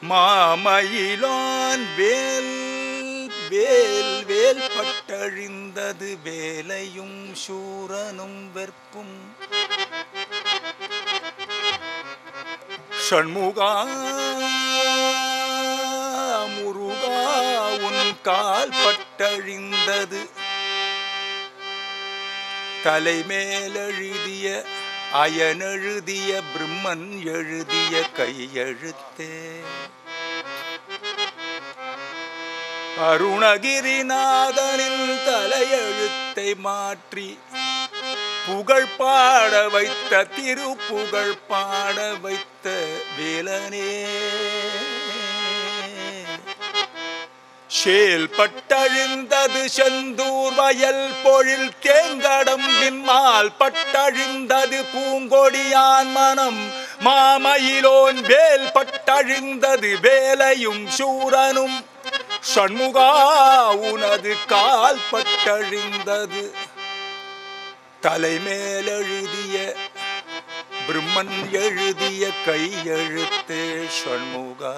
மாமயிலான் வேல் வேல் வேல் பட்டழிந்தது வேலையும் சூரனும் வெற்பும் ஷண்முகா முருகா உன் கால் பட்டழிந்தது தலைமேல் எழுதிய அயன் எழுதிய பிரம்மன் எழுதிய கையெழுத்தே அருணகிரிநாதனின் தலையெழுத்தை மாற்றி புகழ் பாட வைத்த திருப்புகழ் பாட வைத்த வேலனே ஷேல் பட்டழிந்தது செந்தூர் வயல் பொழில் தேங்கடம் பின்மால் பட்டழிந்தது பூங்கொடியான் மனம் மாமயிலோன் வேல் பட்டழிந்தது வேலையும் சூரனும் ஷண்முகா உனது கால் பட்டழிந்தது தலைமேல் எழுதிய பிரம்மன் எழுதிய கையெழுத்தே ஷண்முகா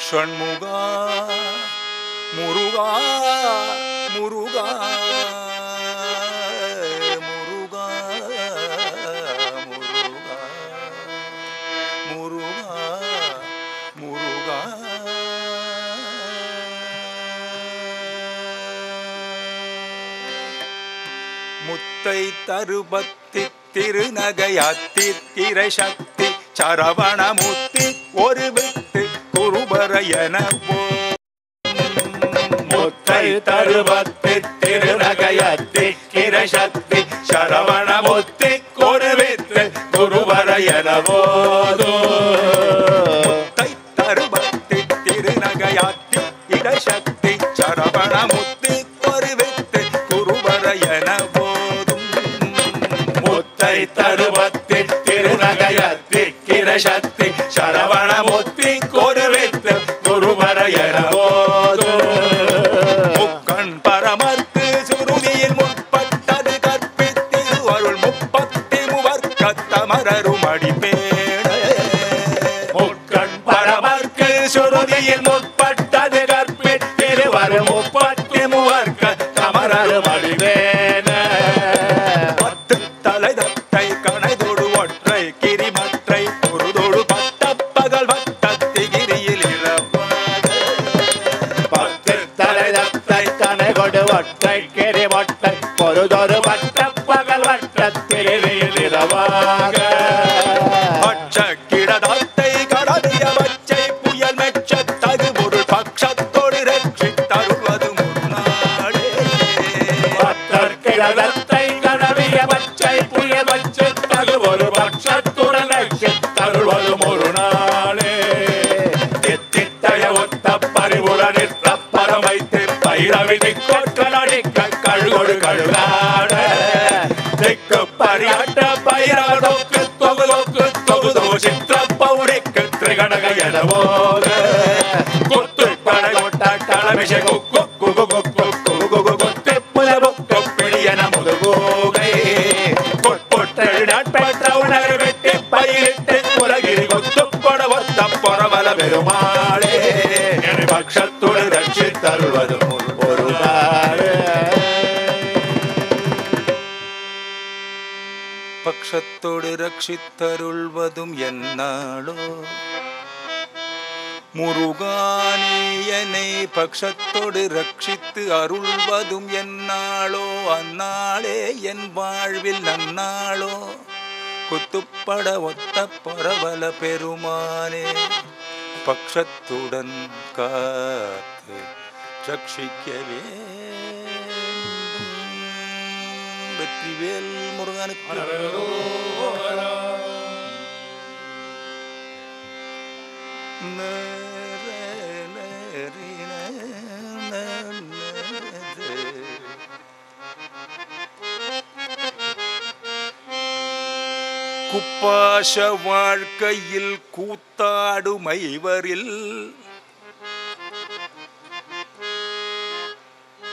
ஷண்முகா முருகா முருகா முருகா முருகா முருகா முருகா முத்தை தருபத்தி திருநகையாத்தி திரை சக்தி சரவணமுத்தி ஒரு விட்டு குருபரையன முத்தை தருபத்தி திருநகையாத்தி திரை சக்தி சரவணமுத்தி ஒரு விட்டு குருபரையன போதோ முத்தை தருபத்தி திருநகையாத்தி திரை சக்தி சரவணமுத்தி ஒரு விட்டு குருபரையன தருவத்தி திருநகையத்தி கிரசக்தி சரவணமுத்தி கொருவித்து குருபரையன போது முக்கண் பரமர்க்கு சுருதியின் முற்பட்டது கற்பித்திரு அருள் முப்பத்தி முவர்க்கத்தமரரும் அடிப்பேட முக்கண் பரமர்க்கு சுருதியின் முற்பட்டது கற்பித்திரு அருள் முப்பத்தி முவர்க்கத்தமரரும் அடிப்பேன கணைதோடு ஒற்றை கிரிமற்றை பொருதோடு பட்ட பகல் வட்டத்திகிரியில் பத்து தலைதத்தை கணைகொடு ஒற்றை கிரிமொட்டை பொருதோடு பட்ட பகல் வட்டத்திகிரியில் இரவாக பட்ச கிடதத்தை கடலிய பச்சை புயல் மெச்ச தகு பொருள் பட்சத்தோடு ரட்சி தருவது முன்னாடே பத்தர் கிடதத்தை கடலிய பச்சை புயல் வச்சு தகு ஒரு பட்சத்துடன் தருவதும் ஒரு நாளே தித்தய ஒத்த பரிவுடனில் பரம் வைத்து பைரவி கொட்டடிக்க கழுகொடு கழுகாட திக்கு பரியாட்ட பைரவதோக்கு தொகுதோக்கு தொகுதோ சித்திர பௌடிக்கு திரிகணக எனவோக குத்து படை கொட்ட களமிஷ குக்கு குகு குக்கு குகு குத்து புலபுக்கு பிடியன முதுகோகை பெருமாளே என் பட்சத்தோடு ரட்சித்தருள்வது ஒரு பட்சத்தோடு ரட்சித்தருள்வதும் என்னாளோ முருகானியனை பட்சத்தோடு ரட்சித்து அருள்வதும் என்னாளோ அந்நாளே என் வாழ்வில் நன்னாளோ குத்துப்பட ஒத்த பரவல பெருமானே பக்ஷத்துடன் காத்து ரட்சிக்கவே வெற்றிவேல் முருகனுக்கு குப்பாச வாழ்க்கையில் கூத்தாடுமைவரில்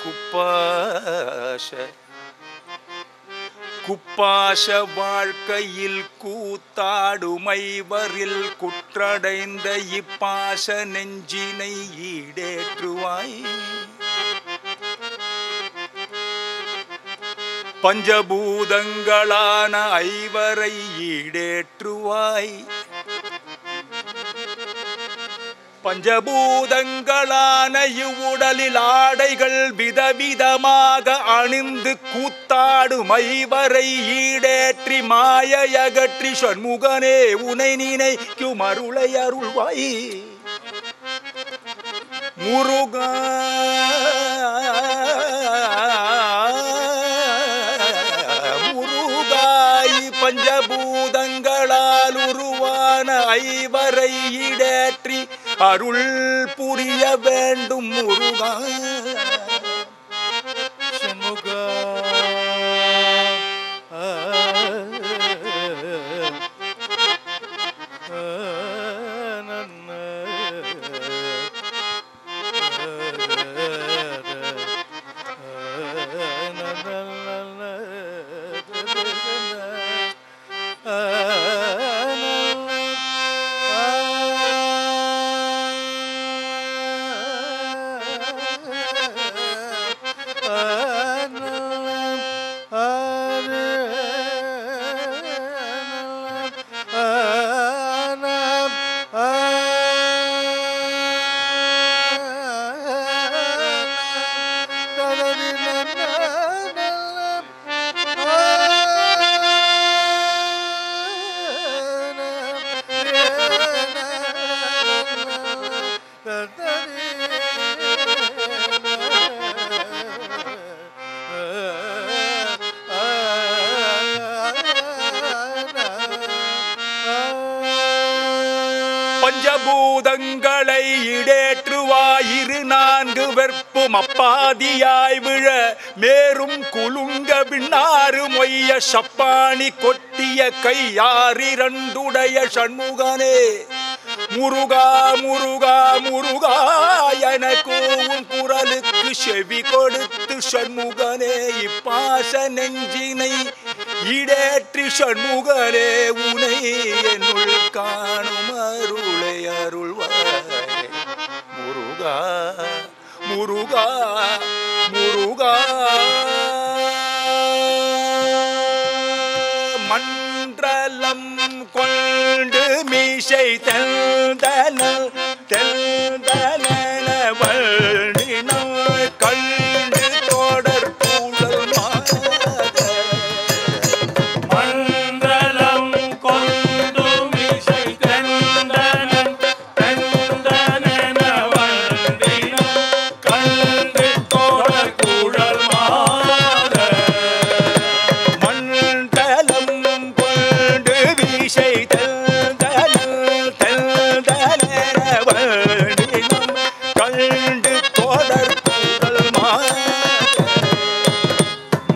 குப்பாச குப்பாச வாழ்க்கையில் கூத்தாடுமைவரில் குற்றடைந்த இப்பாச நெஞ்சினை ஈடேற்றுவாய். பஞ்சபூதங்களான ஐவரை ஈடேற்றுவாய். பஞ்சபூதங்களான இவ்வுடலில் ஆடைகள் விதவிதமாக அணிந்து கூத்தாடும் ஐவரை ஈடேற்றி மாயையகற்றி சண்முகனே உனை நினைக்கும் அருளை அருள்வாய். முருகா முருகாய் பஞ்சபூதங்களால் உருவான ஐவரை ஈடேற்றி அருள் புரிய வேண்டும் முருகா. சண்முகா பஞ்சபூதங்களை இடேற்றுவாயிரு நான்கு வெற்பும் அப்பாதியாய் விழ மேரும் குலுங்க விண்ணாறு மொய்ய சப்பாணி கொட்டிய கையாரிரண்டுடைய சண்முகனே முருகா முருகா முருகா என கூவும் குரலுக்கு செவி கொடுத்து சண்முகனே இப்பாச நெஞ்சினை இடேற்றி சண்முகனே உனை என்னுள் காணும் அருளை அருள்வாய். முருகா முருகா முருகா மன்றலம் கொண்டு மீசை தெல்தனல் தெல்தன வழினால் கண்டு தொடர் கூடல் மாத மன்றலம் கொண்டு மீசை தெல்தனல் தெல்தன வழினால் கண்டு தொடர் கூடல் மாத மண்டலம் கொண்டு வீசை தெல்தனல் தெல்தன வழினம் கண்டு தொடர் கூடல் மாத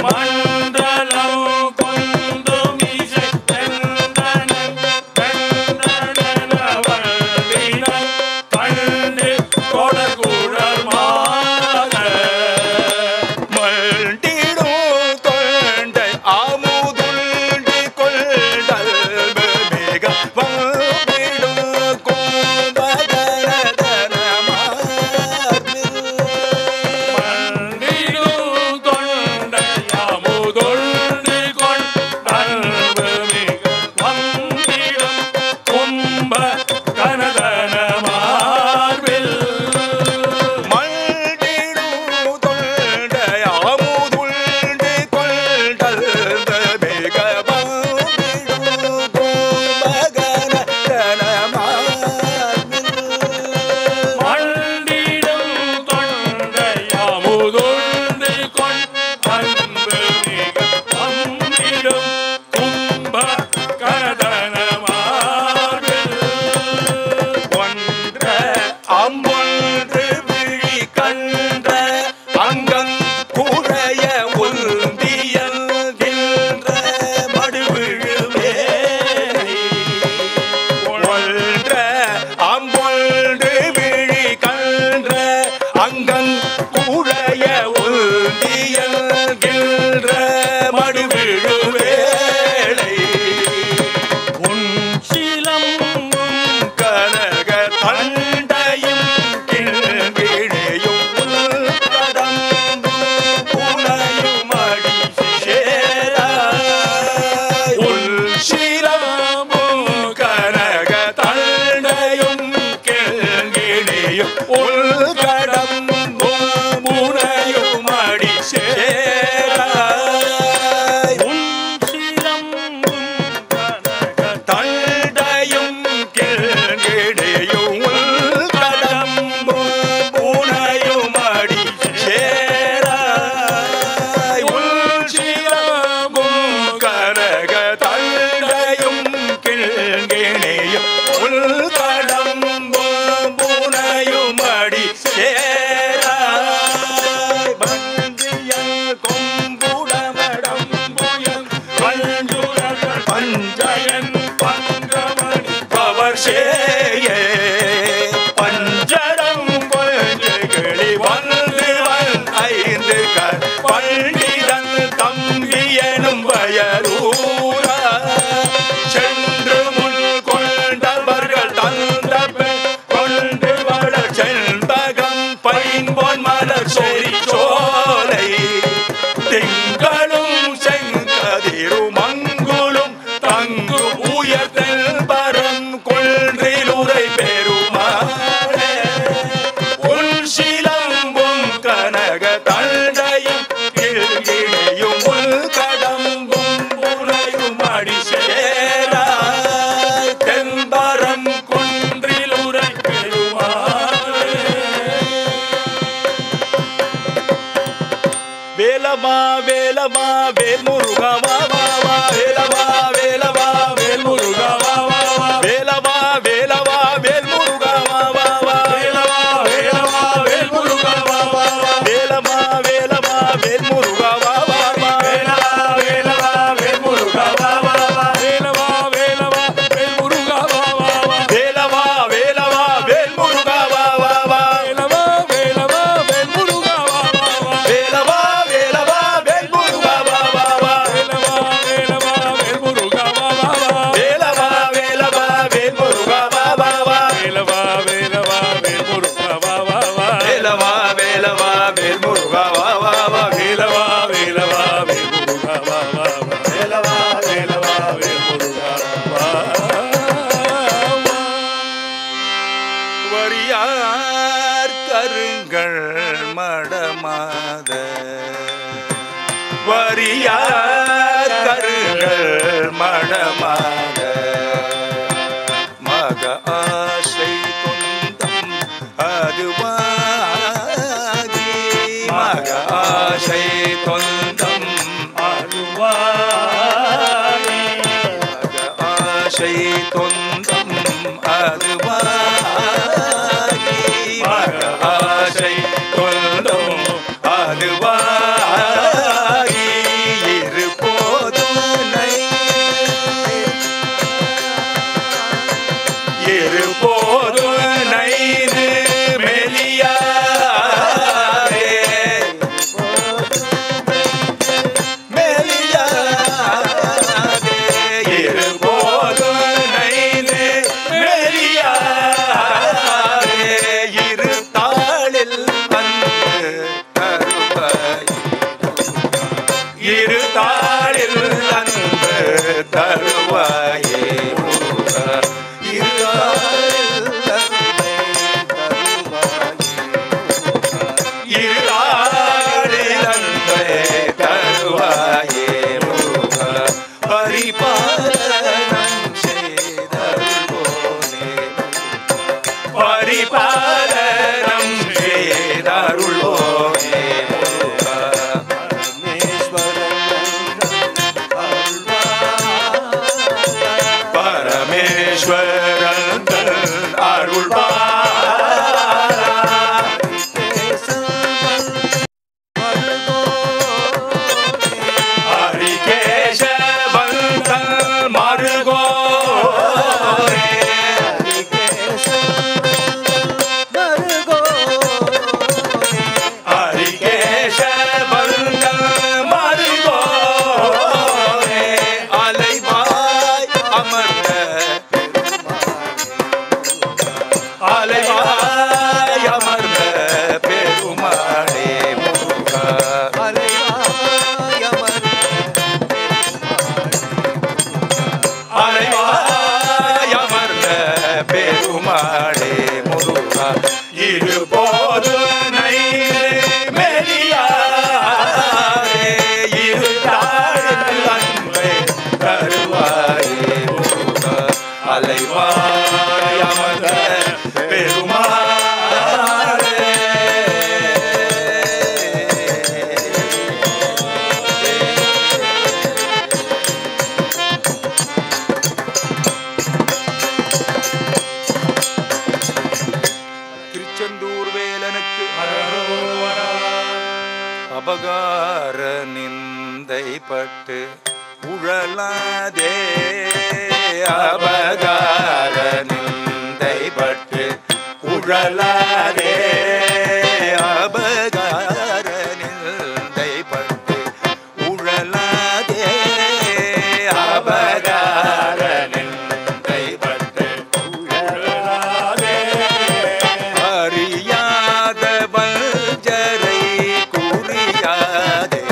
மண்டலம் கொண்டு மீசை தெல்தனல் தெல்தன வழினால் கண்டு தொடர் கூடல் மாத மண்டிடும் கொண்ட ஆமுதுண்டு கொண்டல் மேக வேலவா வேல் முருகா வா வா வா வேலவா வேலவா வேல் முருகா வா வா வா வேலவா வேலவா வேல் முருகா வா வா வா வேலவா வேலவா வேல் முருகா வா வா வா வேலவா வேலவா வேல் முருகா வா வா வா வேலவா வேலவா வேல் முருகா வா வா வா வேலவா வேலவா வேல் முருகா வா வா வா வேலவா வேலவா வேல் முருகா வா வா வா வேலவா வேலவா வேல் முருகா வா வா வா வேலவா வேலவா வேல் முருகா வா வா வா வேலவா வேலவா வேல் முருகா வா வா வா வேலவா வேலவா வேல் முருகா வா வா வா வேலவா வேலவா வேல் முருகா வா வா வா வேலவா வேலவா வேல் முருகா வா வா வா வேலவா வேலவா வேல் முருகா வா வா வா வேலவா வேலவா வேல் முருகா வா வா வரியார் கருங்கள் மடமாத வரியார் கருங்கள் மடமாத மக ஆசை தொந்தம் அதுவாகி மக ஆசை தொந்தம் அதுவாகி மக ஆசை தொந்தம் அதுவாகி மக ஆசை தொந்தம் அதுவாகி இருபோதுனை இருபோது நைது மெலியாரே மெலியாரே இருபோது நைது மெலியாரே இருத்தாளில் வந்து தருவாய் இருத்தாளில் வந்து தருவாயே முருகா தருவாயே முருகா பரிபாலனம் செய்தருள்வோனே பரிபாலனம் செய்தருள்வோனே முருகா பரமேஸ்வரன் அருள்வா பெருமாளே முருகா இருபோது நைது மெலியாரே இருத்தாளில் அன்பை தருவாயே முருகா அலைவாய் அமர்ந்த பெருமாளே திருச்செந்தூர் வேலனுக்கு அபகார நிந்தை பட்டு உழலாதே அபகார நிந்தை பட்டு உழலாதே அபகார நிந்தை பட்டு உழலாதே அபகார நிந்தை பட்டு உழலாதே அறியாத வஞ்சரை குறியாதே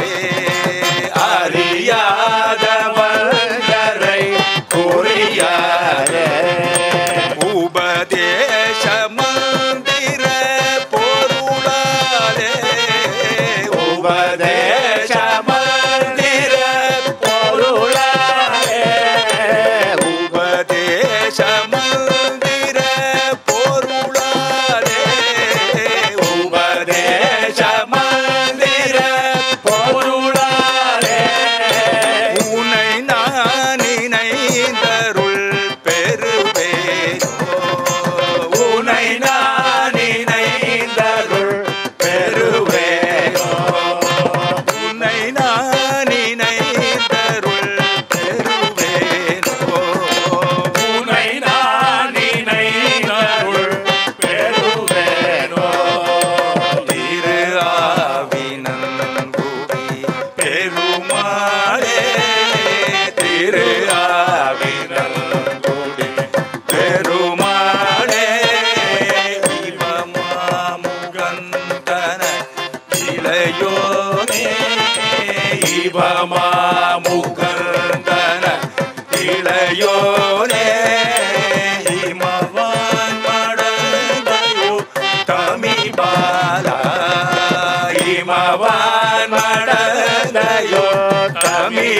அறியாத வஞ்சரை குறியாதே உபதேச மந்திர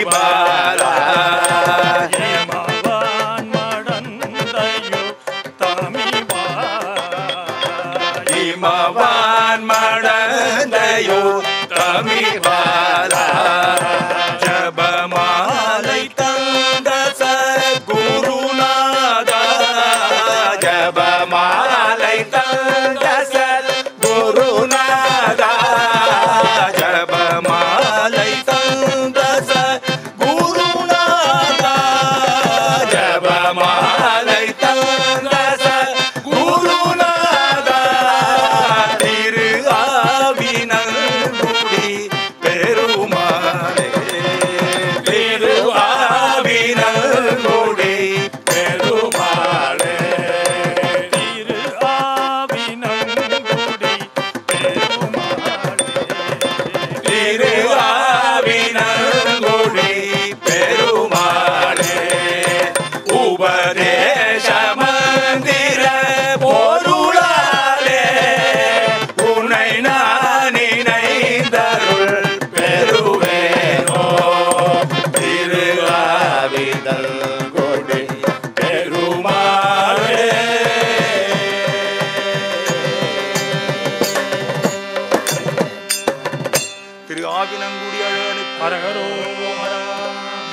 பாலா இமவான் மடந்தையோ தமிவா இமவான் மடந்தையோ தமிவாலா ஜபமாலை தந்த சத்குருநாதா ஜபமாலை தந்த சத்குருநாதா ஜபமாலை தந்த சத்குருநாதா ஜபமாலை தந்த சத்குருநாதா திரு ஆவினங்குடி பெருமாளே திரு ஆவினங்குடி பெருமாளே திரு ஆவினங்குடி பெருமாளே திரு ஆவினங்குடி பெருமாளே உபதேச மந்திர பொருளாலே உன்னை நான் நினைந்தருள் பெறுவேனோ திரு ஆவினங்குடி பெருமாளே திரு ஆவினங்குடி அழகனுக்கு ஹரஹரோஹரா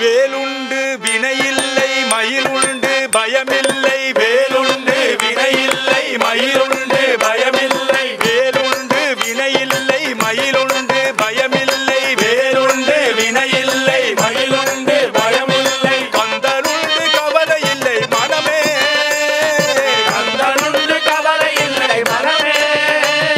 வேலுண்டு வினையில்லை மயிலுண்டு பயமில்லை வேலுண்டு வினையில்லை மயிலுண்டு பயமில்லை வேலுண்டு வினையில்லை மயிலுண்டு பயமில்லை வேலுண்டு வினையில்லை மயிலுண்டு பயமில்லை கந்தனுண்டு கவலை இல்லை மனமே கந்தனுண்டு கவலை இல்லை மனமே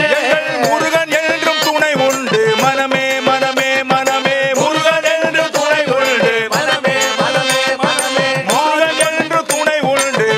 எங்கள் முருகன் என்றும் துணை உண்டு மனமே மனமே மனமே முருகன் என்று துணை உண்டு மனமே மனமே மனமே முருகன் என்று துணை உண்டு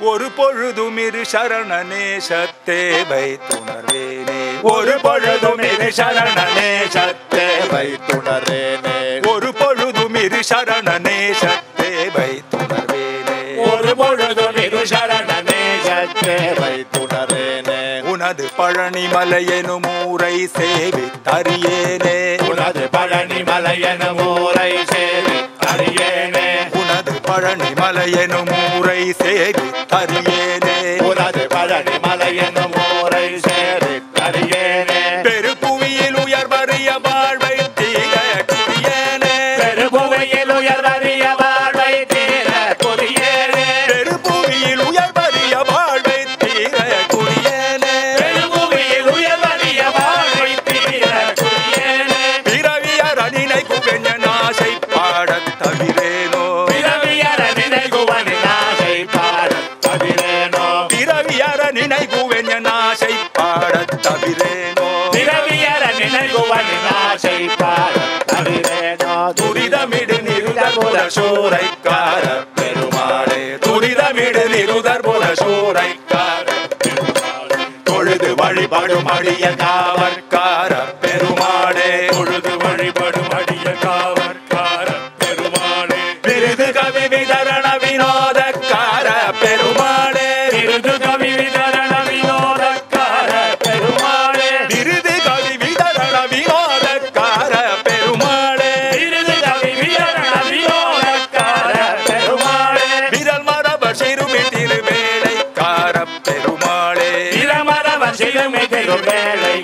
ஒரு பொழுதும் இரு சரண நேசத்தேவை துணரேனே ஒரு பொழுதும் இரு சரண நேசத்தேவை துணரேனே ஒரு பொழுதும் இரு சரண நேசத்தேவை துணரேனே ஒரு பொழுதும் இரு சரண நேசத்தேவை துணரேனே உனது பழனிமலை எனும் ஊரை சேவித்தறியேனே உனது பழனிமலை எனும் ஊரை சேவித்தறியேனே உனது பழனிமலை எனும் ஊரை சேவித்தறியேனே உனது பழனிமலை எனும் ஊரை சேவித்தறியேனே பெருப்புவியில் உயர்வறிய வாழ்வை தீர குடியேனே பெருப்புவியில் உயர்வறிய வாழ்வை தீர குடியேனே பெருப்புவியில் உயர்வறிய வாழ்வை தீர குடியேனே பெருப்புவியில் உயர்வறிய வாழ்வை தீர குடியேனே பிறவியர் அணினை குகஞ்ச நாசை பாடத் தவிரேனோ பிறவியர் அணினை குவனி நாசை பாடத் தவிரேனோ பிறவியர் அணினை குவஞ்ச நாசை பாடத் தவிரேனோ பிறவியர் அணினை குவனி நாசை பாடத் தவிரேனோ துரிதமிடு நிருதர்புல சூரைக்கார பெருமாளே துரிதமிடு நிருதர்புல சூரைக்கார பெருமாளே தொழுது வழிபடும் அடிய காவற்கார பெருமாளே தொழுது வழிபடும் அடிய காவற்கார பெருமாளே விருது கவி விதரண வினோதக்கார பெருமாளே விருது கவி விதரண வினோதக்கார பெருமாளே விருது கவி விதரண வினோதக்கார பெருமாளே விருது கவி விதரண வினோதக்கார பெருமாளே விரல் மரபர் சிறுமி திருவேளைக்கார பெருமாளே விரல் மரபர் சிறுமி திருவேளை